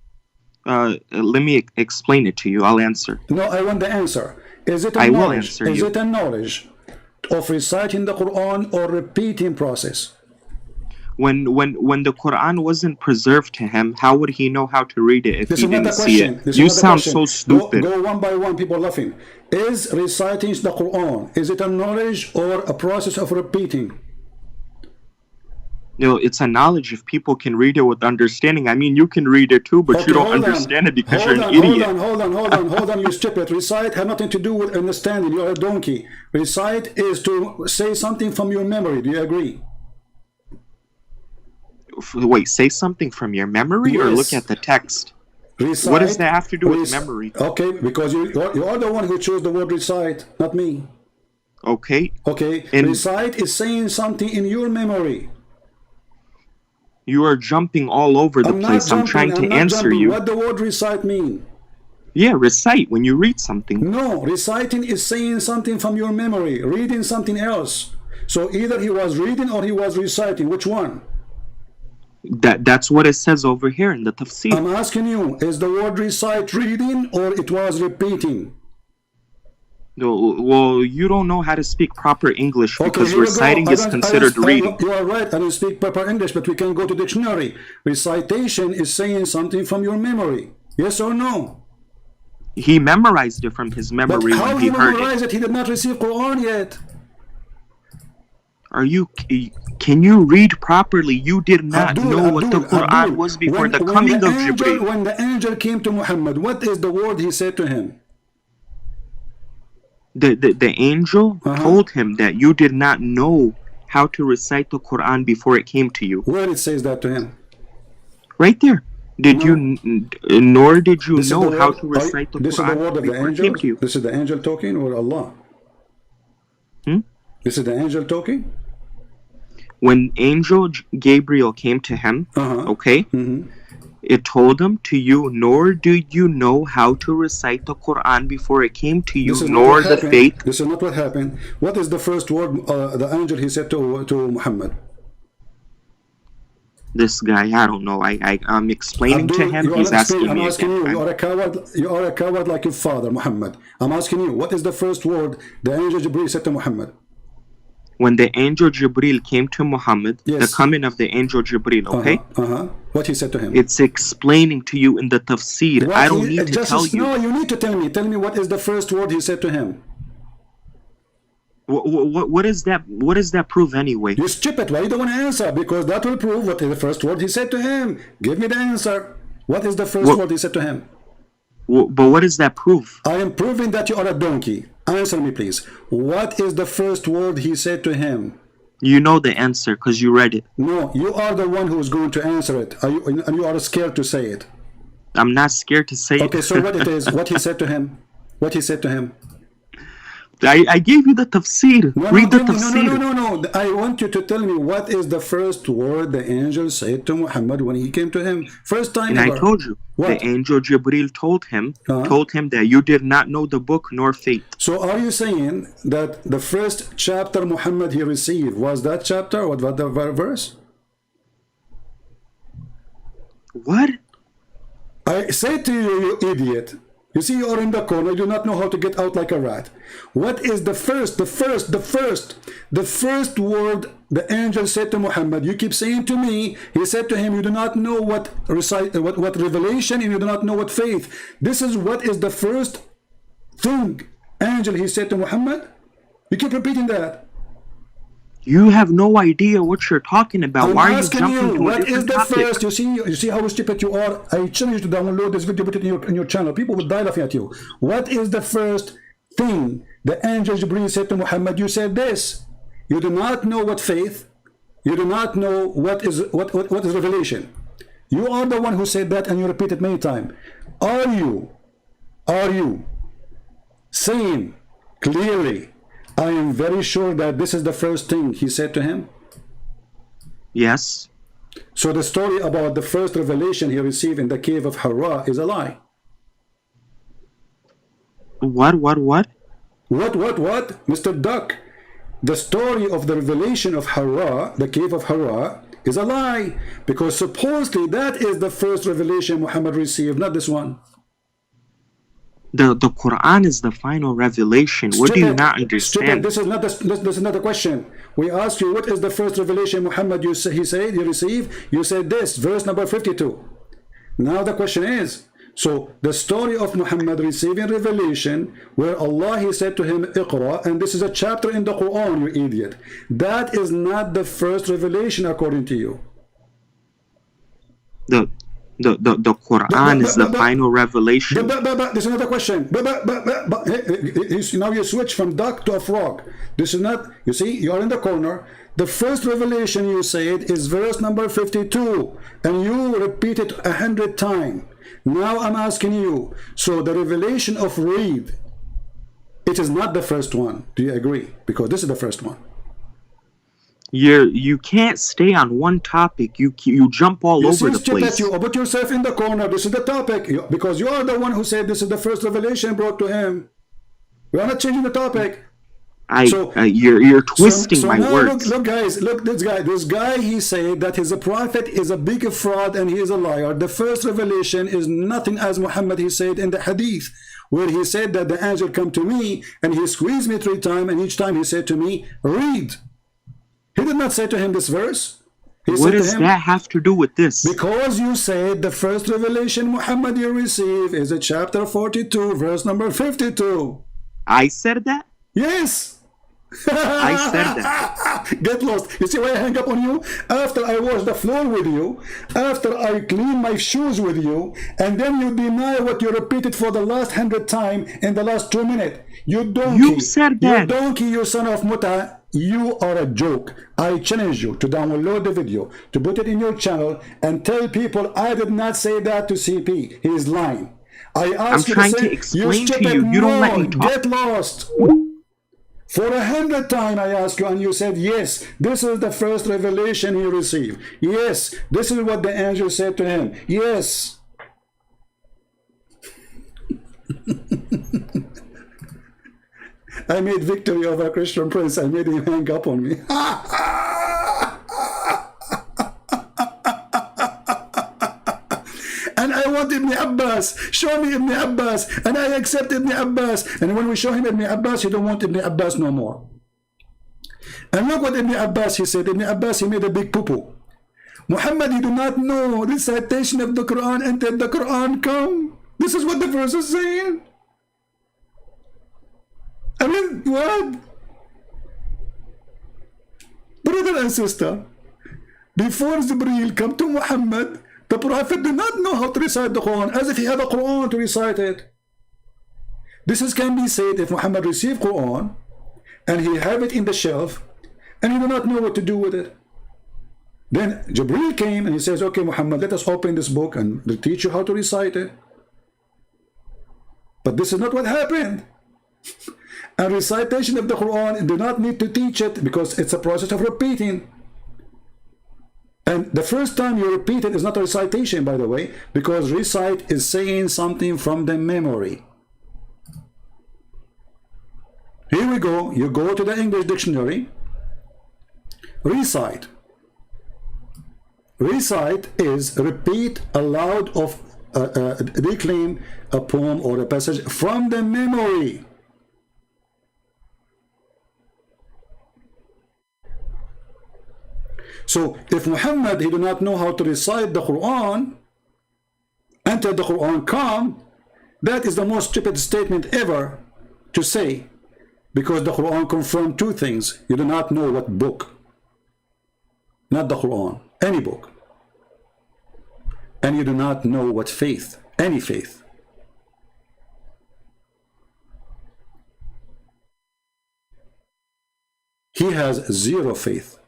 Let me explain it to you. I'll answer. No, I want the answer. Is it a knowledge? Is it a knowledge of reciting the Quran or repeating process? When the Quran wasn't preserved to him, how would he know how to read it if he didn't see it? You sound so stupid. Go one by one. People are laughing. Is reciting the Quran, is it a knowledge or a process of repeating? No, it's a knowledge if people can read it with understanding. I mean, you can read it too, but you don't understand it because you're an idiot. Hold on, you stupid. Recite has nothing to do with understanding. You're a donkey. Recite is to say something from your memory. Do you agree? Wait, say something from your memory or look at the text? Recite, what does that have to do with memory? Okay, because you are the one who chose the word recite, not me. Okay. And recite is saying something in your memory. You are jumping all over the place. I'm trying to answer you. What the word recite mean? Yeah, recite when you read something. No, reciting is saying something from your memory, reading something else. So either he was reading or he was reciting. Which one? That's what it says over here in the tafsir. I'm asking you, is the word recite reading or it was repeating? Well, you don't know how to speak proper English because reciting is considered reading. You are right, I don't speak proper English, but we can go to dictionary. Recitation is saying something from your memory. Yes or no? He memorized it from his memory when he heard it. He did not receive Quran yet. Can you read properly? You did not know what the Quran was before the coming of Jibreel. When the angel came to Muhammad, what is the word he said to him? The angel told him that you did not know how to recite the Quran before it came to you. Where it says that to him? Right there. Nor did you know how to recite the Quran. This is the word of the angel? This is the angel talking or Allah? This is the angel talking? When angel Gabriel came to him, It told him to you, nor do you know how to recite the Quran before it came to you, nor the faith. This is not what happened. What is the first word the angel he said to Muhammad? This guy, I don't know. I'm explaining to him. He's asking me. I'm asking you. You are a coward. You are a coward like your father, Muhammad. I'm asking you. What is the first word the angel Jibreel said to Muhammad? When the angel Jibreel came to Muhammad, yes. The coming of the angel Jibreel, okay? What he said to him? It's explaining to you in the tafsir. I don't need to tell you. No, you need to tell me. Tell me what is the first word he said to him. What is that? What does that prove anyway? You stupid. Why you don't want to answer? Because that will prove what is the first word he said to him. Give me the answer. What is the first word he said to him? But what does that prove? I am proving that you are a donkey. Answer me, please. What is the first word he said to him? You know the answer because you read it. No, you are the one who is going to answer it. And you are scared to say it. I'm not scared to say it. Okay, so what it is? What he said to him? What he said to him? I gave you the tafsir. Read the tafsir. No. I want you to tell me what is the first word the angel said to Muhammad when he came to him. First time ever. And I told you. What? The angel Jibreel told him that you did not know the book nor faith. So are you saying that the first chapter Muhammad he received was that chapter? What was the verse? What? I said to you, you idiot. You see, you are in the corner, you do not know how to get out like a rat. What is the first word the angel said to Muhammad? You keep saying to me, he said to him, you do not know what revelation and you do not know what faith. This is what is the first thing angel he said to Muhammad? You keep repeating that. You have no idea what you're talking about. Why are you jumping to what is the topic? first? You see how stupid you are. I challenge you to download this video, put it in your channel. People will die laughing at you. What is the first thing the angel Jibreel said to Muhammad? You said this. You do not know what faith. You do not know what is revelation. You are the one who said that, and you repeat it many times. Are you saying clearly, I am very sure that this is the first thing he said to him? Yes. So the story about the first revelation he received in the cave of Hira is a lie. What? What? Mr. Duck. The story of the revelation of Hira, the cave of Hira, is a lie. Because supposedly that is the first revelation Muhammad received, not this one. The Quran is the final revelation. What do you not understand? This is not the question. We asked you what is the first revelation Muhammad he said he received. You said this, verse number 52. Now the question is, so the story of Muhammad receiving revelation where Allah he said to him Iqra, and this is a chapter in the Quran, you idiot. That is not the first revelation according to you. The Quran is the final revelation. This is not a question. Now you switch from duck to a frog. This is not, you see, you are in the corner. The first revelation you said is verse number 52, and you repeat it 100 times. Now I'm asking you, so the revelation of read, it is not the first one. Do you agree? Because this is the first one. You can't stay on one topic. You jump all over the place. You put yourself in the corner. This is the topic because you are the one who said this is the first revelation brought to him. We are not changing the topic. You're twisting my words. Look, guys, look, this guy, he said that his prophet is a big fraud and he is a liar. The first revelation is nothing as Muhammad he said in the hadith, where he said that the angel come to me and he squeezed me 3 times, and each time he said to me, read. He did not say to him this verse. What does that have to do with this? Because you said the first revelation Muhammad you received is a chapter 42, verse number 52. I said that? Yes. I said that. Get lost. You see why I hang up on you? After I wash the floor with you, after I clean my shoes with you, and then you deny what you repeated for the last 100 times in the last 2 minutes. You donkey. You said that. You donkey, you son of muta. You are a joke. I challenge you to download the video, to put it in your channel, and tell people I did not say that to CP. He is lying. I asked I'm trying to explain to you. You don't let me talk. Get lost. For 100 times I asked you, and you said, yes, this is the first revelation he received. Yes, this is what the angel said to him. Yes. I made victory over Christian Prince. I made him hang up on me. And I want Ibn Abbas. Show me Ibn Abbas. And I accept Ibn Abbas. And when we show him Ibn Abbas, he don't want Ibn Abbas no more. And look what Ibn Abbas, he said. Ibn Abbas, he made a big poo-poo. Muhammad, you do not know recitation of the Quran until the Quran come. This is what the verse is saying. I mean, what? Brother and sister, before Jibreel come to Muhammad, the Prophet did not know how to recite the Quran, as if he had a Quran to recite it. This can be said if Muhammad received Quran, and he have it in the shelf, and he do not know what to do with it. Then Jibreel came and he says, okay, Muhammad, let us open this book and we'll teach you how to recite it. But this is not what happened. A recitation of the Quran, you do not need to teach it because it's a process of repeating. And the first time you repeat it is not a recitation, by the way, because recite is saying something from the memory. Here we go. You go to the English dictionary. Recite. Recite is repeat aloud of reclaim a poem or a passage from the memory. So if Muhammad, he do not know how to recite the Quran until the Quran come, that is the most stupid statement ever to say, because the Quran confirmed two things. You do not know what book, not the Quran, any book. And you do not know what faith, any faith. He has zero faith.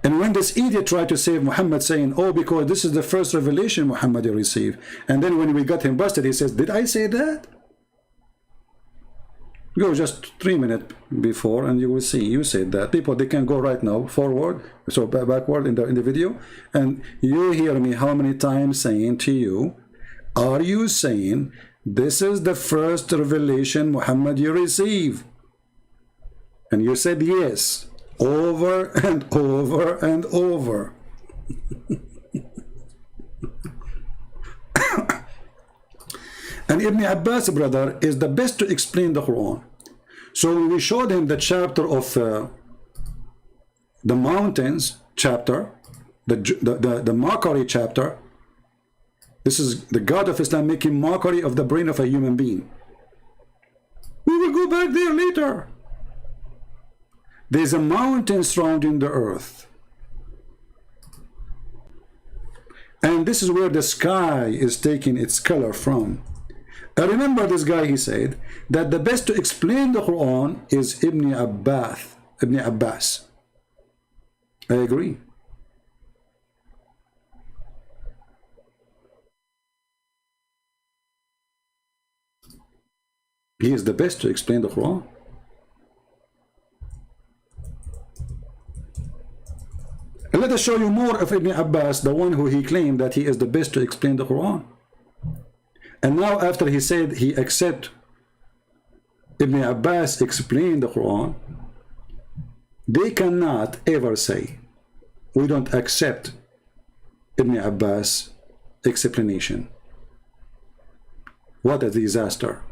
And when this idiot tried to save Muhammad, saying, oh, because this is the first revelation Muhammad received, and then when we got him busted, he says, did I say that? Go just 3 minutes before and you will see you said that. People, they can go right now forward, so backward in the video, and you hear me how many times saying to you, are you saying this is the first revelation Muhammad you receive? And you said yes, over and over and over. And Ibn Abbas, brother, is the best to explain the Quran. So when we showed him the chapter of the mountains chapter, the mockery chapter, this is the God of Islam making mockery of the brain of a human being. We will go back there later. There's a mountain surrounding the earth. And this is where the sky is taking its color from. I remember this guy, he said that the best to explain the Quran is Ibn Abbas. I agree. He is the best to explain the Quran. And let us show you more of Ibn Abbas, the one who he claimed that he is the best to explain the Quran. And now after he said he accept Ibn Abbas explain the Quran, they cannot ever say we don't accept Ibn Abbas explanation. What a disaster.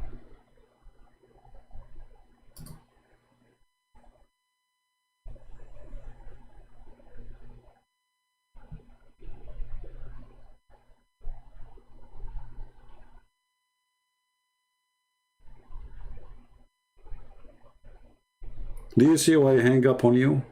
Do you see why I hang up on you?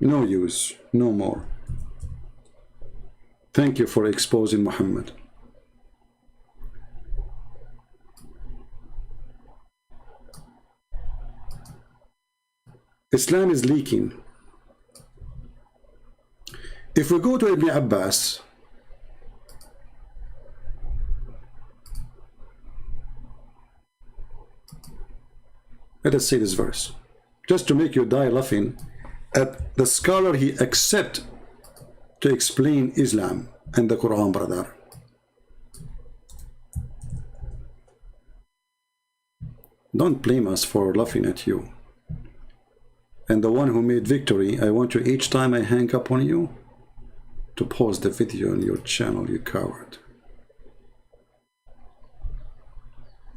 No use, no more. Thank you for exposing Muhammad. Islam is leaking. If we go to Ibn Abbas, let us see this verse, just to make you die laughing at the scholar he accept to explain Islam and the Quran, brother. Don't blame us for laughing at you. And the one who made victory, I want you each time I hang up on you to pause the video on your channel, you coward.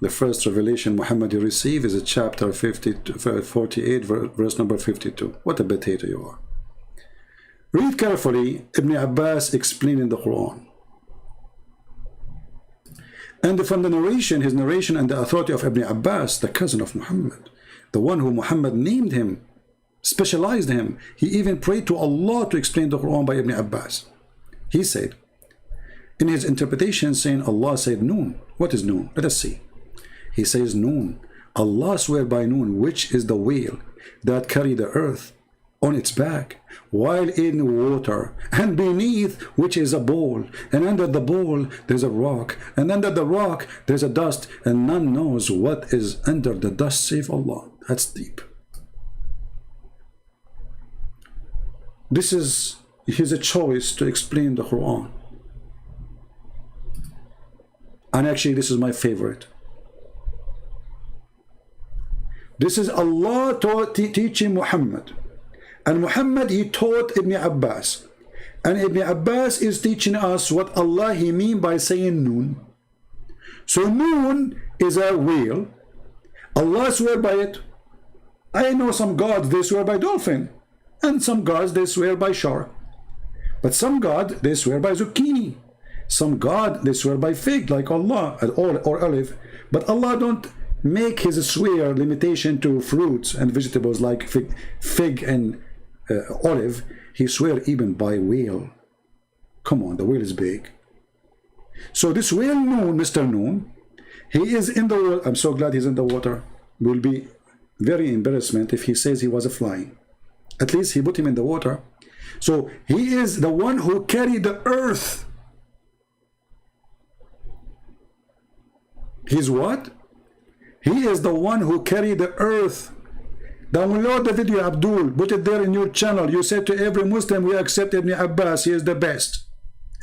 The first revelation Muhammad received is a chapter 48, verse number 52. What a potato you are. Read carefully Ibn Abbas explaining the Quran. And from the narration, his narration and the authority of Ibn Abbas, the cousin of Muhammad, the one who Muhammad named him, specialized him. He even prayed to Allah to explain the Quran by Ibn Abbas. He said, in his interpretation, saying Allah said Noon. What is Noon? Let us see. He says Noon. Allah swear by Noon, which is the whale that carried the earth on its back while in water, and beneath which is a bowl, and under the bowl there's a rock, and under the rock there's a dust, and none knows what is under the dust save Allah. That's deep. This is his choice to explain the Quran. And actually this is my favorite. This is Allah teaching Muhammad. And Muhammad, he taught Ibn Abbas. And Ibn Abbas is teaching us what Allah he mean by saying Noon. So Noon is a whale. Allah swear by it. I know some gods, they swear by dolphin. And some gods, they swear by shark. But some God, they swear by zucchini. Some God, they swear by fig, like Allah, or olive. But Allah don't make his swear limitation to fruits and vegetables like fig and olive. He swear even by whale. Come on, the whale is big. So this whale Noon, Mr. Noon, he is in the water. I'm so glad he's in the water. Will be very embarrassment if he says he was a flying. At least he put him in the water. So he is the one who carried the earth. He's what? He is the one who carried the earth. Download the video, Abdul. Put it there in your channel. You said to every Muslim, we accept Ibn Abbas. He is the best.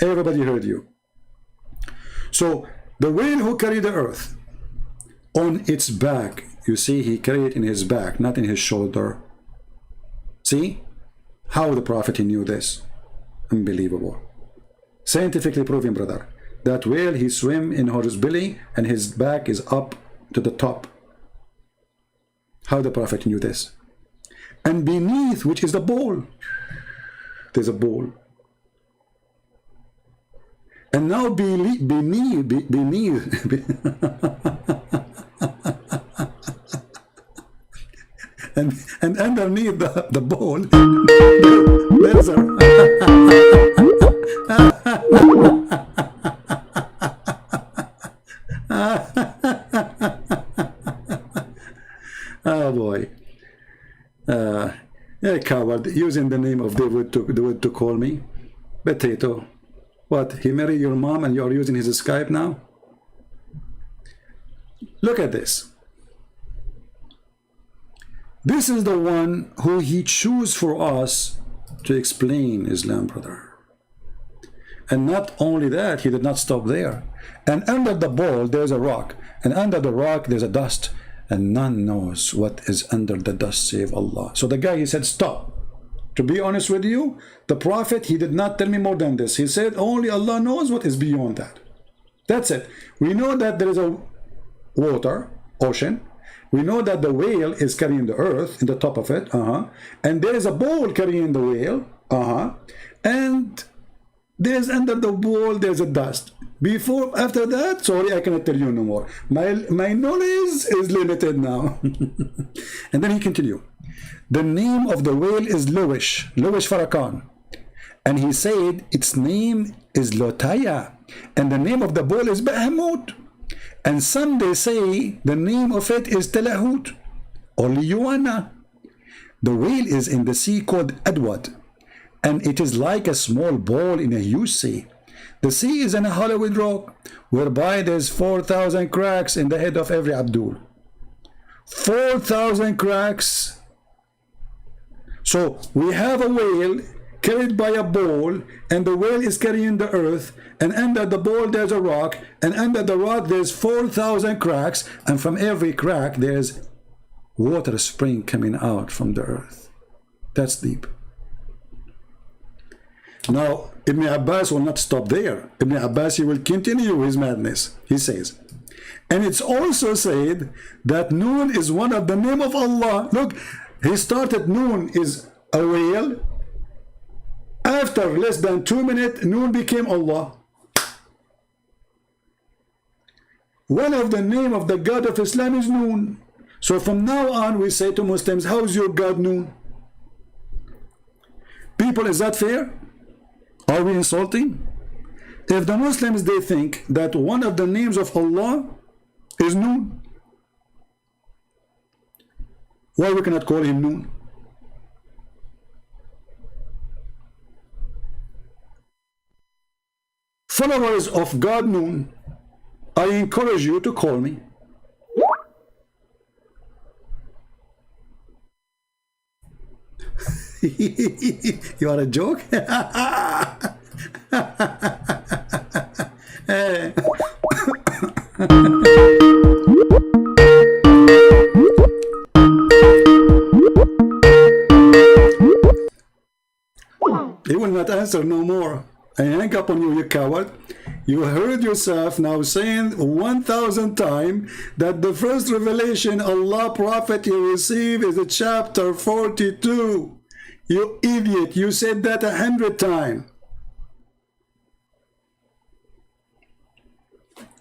Everybody heard you. So the whale who carried the earth on its back. You see, he carried it in his back, not in his shoulder. See? How the Prophet knew this? Unbelievable. Scientifically proven, brother. That whale, he swim in his belly and his back is up to the top. How the Prophet knew this? And beneath, which is the bowl, there's a bowl. And now beneath and underneath the bowl, there's oh boy. Yeah, coward, using the name of David to call me. Potato. What, he married your mom and you're using his Skype now? Look at this. This is the one who he chose for us to explain Islam, brother. And not only that, he did not stop there. And under the bowl, there's a rock. And under the rock, there's a dust. And none knows what is under the dust save Allah. So the guy, he said, stop. To be honest with you, the Prophet, he did not tell me more than this. He said, only Allah knows what is beyond that. That's it. We know that there is a water, ocean. We know that the whale is carrying the earth in the top of it. And there is a bowl carrying the whale. And there's under the bowl, there's a dust. After that, sorry, I cannot tell you no more. My knowledge is limited now. And then he continued. The name of the whale is Lowish Farrakhan. And he said its name is Lotaya. And the name of the bowl is Bahamut. And some they say the name of it is Telahut or Liyuana. The whale is in the sea called Adwad, and it is like a small ball in a huge sea. The sea is in a hollowed rock, whereby there's 4,000 cracks in the head of every Abdul. 4,000 cracks. So we have a whale carried by a ball, and the whale is carrying the earth, and under the ball there's a rock, and under the rock there's 4,000 cracks, and from every crack there's water spring coming out from the earth. That's deep. Now, Ibn Abbas will not stop there. Ibn Abbas, he will continue his madness. He says, and it's also said that Noon is one of the name of Allah. Look, he started Noon is a whale. After less than 2 minutes, Noon became Allah. One of the name of the God of Islam is Noon. So from now on, we say to Muslims, how's your God Noon? People, is that fair? Are we insulting? If the Muslims, they think that one of the names of Allah is Noon, why we cannot call him Noon? Followers of God Noon, I encourage you to call me. You are a joke? He will not answer no more. I hang up on you, you coward. You heard yourself now saying 1,000 times that the first revelation Allah Prophet you receive is the chapter 42. You idiot, you said that 100 times.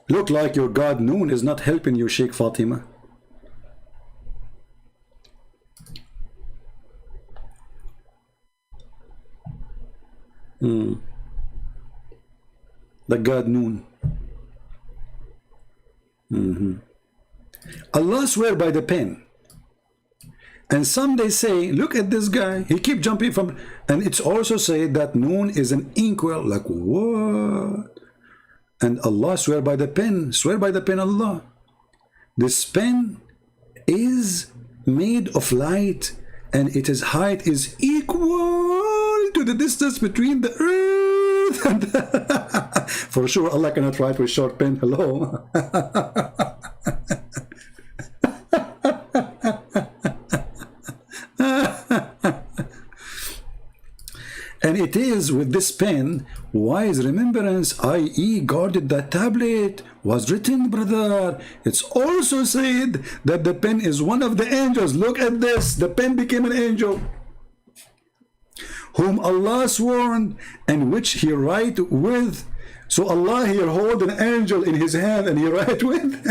Look like your God Noon is not helping you, Sheikh Fatima. The God Noon. Allah swear by the pen. And some they say, look at this guy, he keep jumping from, and it's also said that Noon is an inkwell. Like what? And Allah swear by the pen, swear by the pen Allah. This pen is made of light, and its height is equal to the distance between the earth and the for sure Allah cannot write with short pen. Hello. And it is with this pen, wise remembrance, i.e. guarded the tablet, was written, brother. It's also said that the pen is one of the angels. Look at this. The pen became an angel, whom Allah sworn, and which he write with. So Allah here hold an angel in his hand and he write with.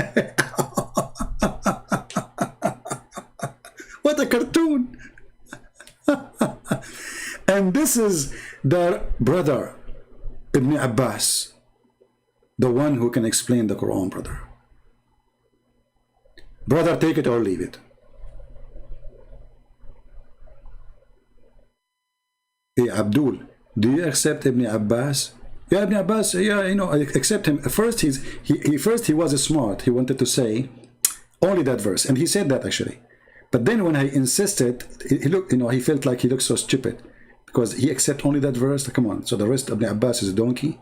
What a cartoon. And this is the brother Ibn Abbas, the one who can explain the Quran, brother. Brother, take it or leave it. Hey, Abdul, do you accept Ibn Abbas? Yeah, Ibn Abbas, yeah, you know, I accept him. First, he was smart. He wanted to say only that verse, and he said that actually. But then when I insisted, he looked, you know, he felt like he looked so stupid because he accept only that verse. Come on, so the rest of Ibn Abbas is a donkey.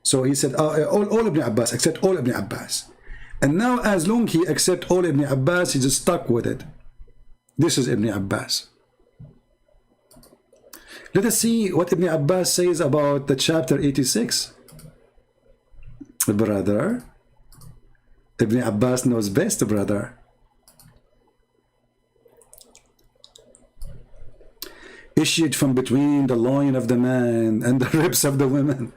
So he said, all Ibn Abbas, accept all Ibn Abbas. And now, as long he accept all Ibn Abbas, he's just stuck with it. This is Ibn Abbas. Let us see what Ibn Abbas says about the chapter 86. Brother, Ibn Abbas knows best, brother. Issued from between the loin of the man and the ribs of the women.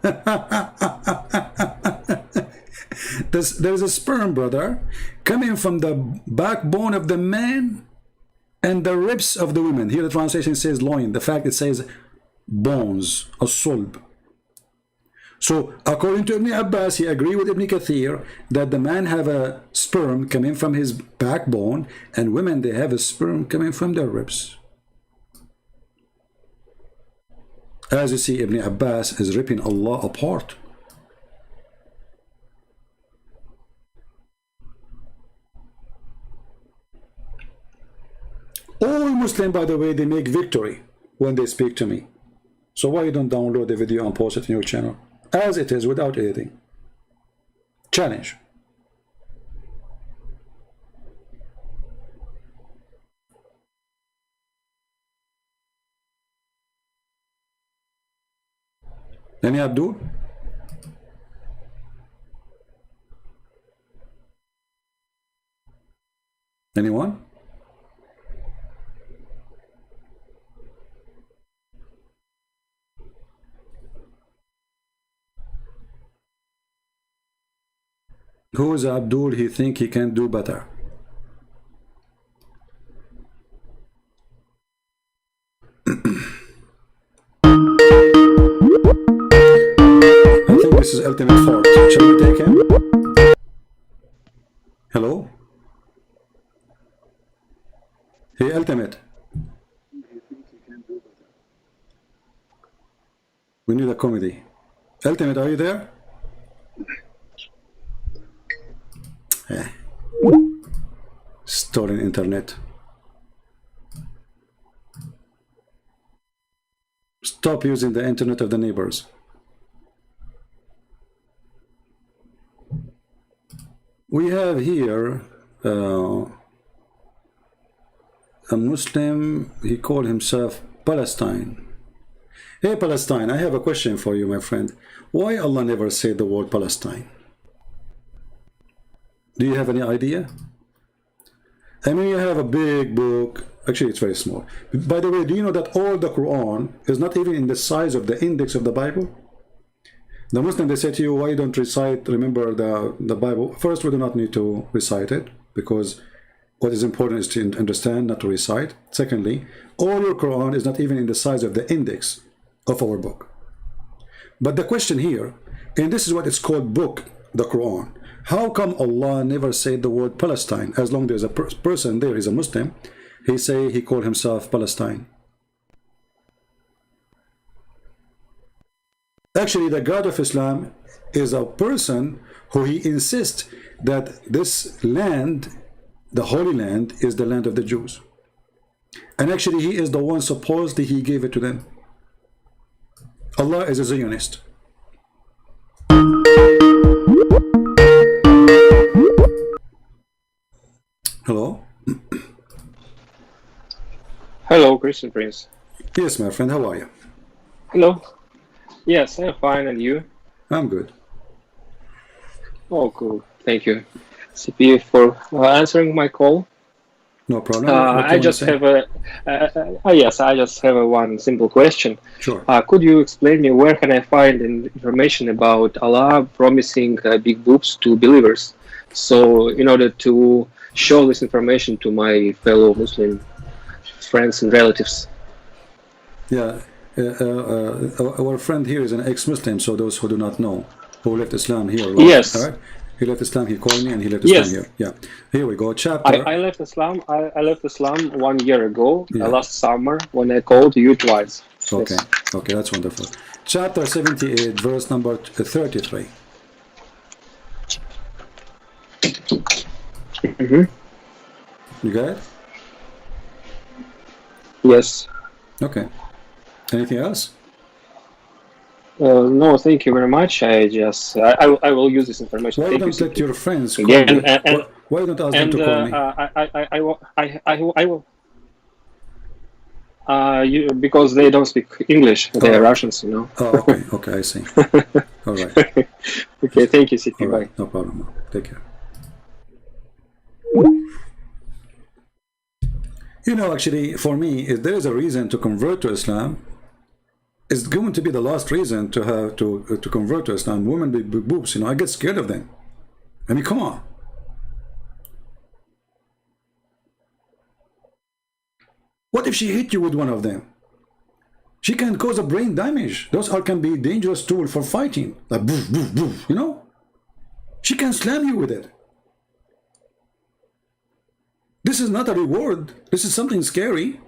There's a sperm, brother, coming from the backbone of the man and the ribs of the women. Here the translation says loin. The fact it says bones, a sulb. So according to Ibn Abbas, he agreed with Ibn Kathir that the man have a sperm coming from his backbone, and women, they have a sperm coming from their ribs. As you see, Ibn Abbas is ripping Allah apart. All Muslims, by the way, they make victory when they speak to me. So why you don't download the video and post it in your channel? As it is, without editing. Challenge. Any Abdul? Anyone? Who is Abdul? He think he can do better. I think this is ultimate fault. Shall we take him? Hello? Hey, ultimate. We need a comedy. Ultimate, are you there? Stolen internet. Stop using the internet of the neighbors. We have here a Muslim, he called himself Palestine. Hey Palestine, I have a question for you, my friend. Why Allah never said the word Palestine? Do you have any idea? I mean, you have a big book. Actually, it's very small. By the way, do you know that all the Quran is not even in the size of the index of the Bible? The Muslim, they say to you, why don't recite, remember the Bible? First, we do not need to recite it, because what is important is to understand, not to recite. Secondly, all your Quran is not even in the size of the index of our book. But the question here, and this is what it's called book, the Quran. How come Allah never said the word Palestine? As long as there's a person there, he's a Muslim, he called himself Palestine. Actually, the God of Islam is a person who he insists that this land, the Holy Land, is the land of the Jews. And actually, he is the one supposedly he gave it to them. Allah is a Zionist. Hello? Hello, Christian Prince. Yes, my friend, how are you? Hello. Yes, I'm fine, and you? I'm good. Oh, cool. Thank you, CP, for answering my call. No problem. I just have a yes, I just have a one simple question. Sure. Could you explain me where can I find information about Allah promising big boobs to believers? So, in order to show this information to my fellow Muslim friends and relatives. Yeah, our friend here is an ex-Muslim, so those who do not know, who left Islam here. Right? Yes. All right? He left Islam, he called me, and he left Islam here. Yeah. Here we go. Chapter. I left Islam. I left Islam 1 year ago, Yeah. last summer, when I called you twice. Okay. Yes. Okay, that's wonderful. Chapter 78, verse number 33. Mm-hmm. You got it? Yes. Okay. Anything else? No, thank you very much. I will use this information. Why Thank don't you, let your friends call again, you? and Why don't ask them to call me? I will. Because they don't speak English. They are Russians, you know. Oh, okay. Okay, I see. All right. Okay, thank you, CP. All Bye. right. No problem. Take care. You know, actually, for me, if there is a reason to convert to Islam, it's going to be the last reason to have to convert to Islam. Women with big boobs, you know, I get scared of them. I mean, come on. What if she hit you with one of them? She can cause a brain damage. Those can be dangerous tool for fighting. Like boof, boof, boof, you know? She can slam you with it. This is not a reward. This is something scary.